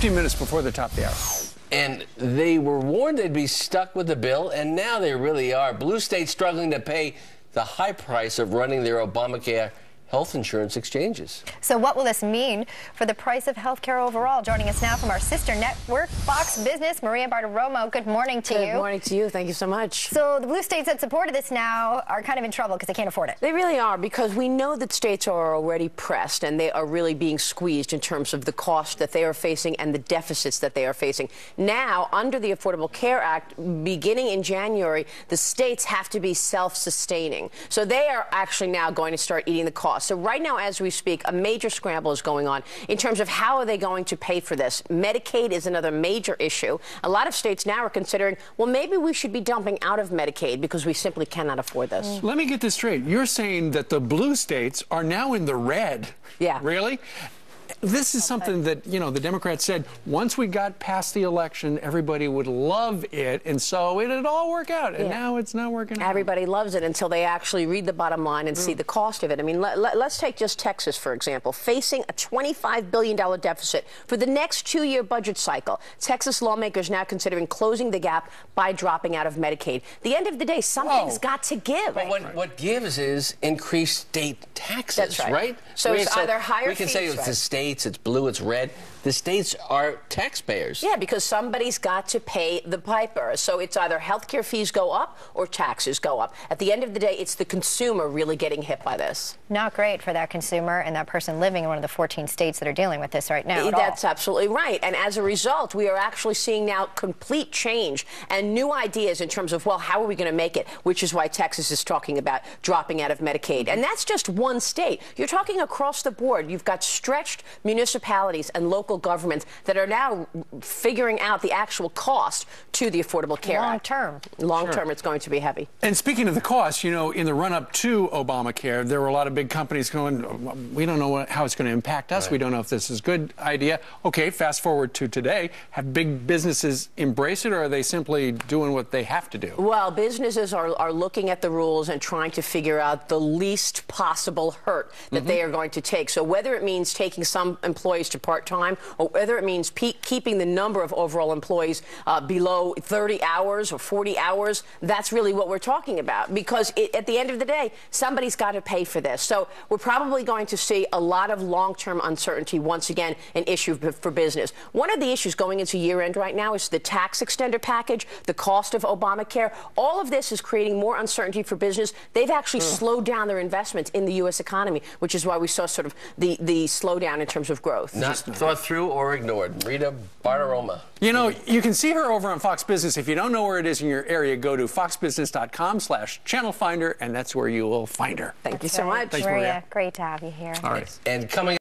15 minutes before the top of the hour. And they were warned they'd be stuck with the bill, and now they really are. Blue states struggling to pay the high price of running their Obamacare health insurance exchanges. So what will this mean for the price of health care overall? Joining us now from our sister network, Fox Business, Maria Bartiromo. Good morning to you. Good morning to you. Thank you so much. So the blue states that supported this now are kind of in trouble because they can't afford it. They really are, because we know that states are already pressed and they are really being squeezed in terms of the cost that they are facing and the deficits that they are facing. Now, under the Affordable Care Act, beginning in January, the states have to be self-sustaining. So they are actually now going to start eating the cost. So right now, as we speak, a major scramble is going on in terms of how are they going to pay for this. Medicaid is another major issue. A lot of states now are considering, well, maybe we should be dumping out of Medicaid because we simply cannot afford this. Let me get this straight. You're saying that the blue states are now in the red. Yeah. Really? This is something that, you know, the Democrats said once we got past the election, everybody would love it, and so it'd all work out. And now it's not working out. Everybody loves it until they actually read the bottom line and see the cost of it. I mean, let's take just Texas, for example. Facing a $25 billion deficit for the next 2-year budget cycle, Texas lawmakers now considering closing the gap by dropping out of Medicaid. At the end of the day, something's got to give. But what gives is increased state taxes, That's right? So it's either higher fees, we can say it's the states, it's blue, it's red. The states are taxpayers. Yeah, because somebody's got to pay the piper. So it's either healthcare fees go up or taxes go up. At the end of the day, it's the consumer really getting hit by this. Not great for that consumer and that person living in one of the 14 states that are dealing with this right now. That's absolutely right. And as a result, we are actually seeing now complete change and new ideas in terms of, well, how are we going to make it? Which is why Texas is talking about dropping out of Medicaid. And that's just one state. You're talking across the board. You've got stretched municipalities and local governments that are now figuring out the actual cost to the Affordable Care Act. Long term, it's going to be heavy. And speaking of the cost, you know, in the run-up to Obamacare, there were a lot of big companies going, we don't know how it's going to impact us. Right. We don't know if this is a good idea. Okay, fast forward to today. Have big businesses embraced it, or are they simply doing what they have to do? Well, businesses are looking at the rules and trying to figure out the least possible hurt that they are going to take. So whether it means taking some employees to part-time, or whether it means keeping the number of overall employees below 30 hours or 40 hours, that's really what we're talking about. Because at the end of the day, somebody's got to pay for this. So we're probably going to see a lot of long-term uncertainty, once again, an issue for business. One of the issues going into year-end right now is the tax extender package, the cost of Obamacare. All of this is creating more uncertainty for business. They've actually slowed down their investments in the U.S. economy, which is why we saw sort of the slowdown in terms of growth. Not thought through or ignored. Rita Bartiromo. You know, you can see her over on Fox Business. If you don't know where it is in your area, go to foxbusiness.com/channel finder, and that's where you will find her. Thank you so much. Thanks, Maria. Great to have you here. All right. And coming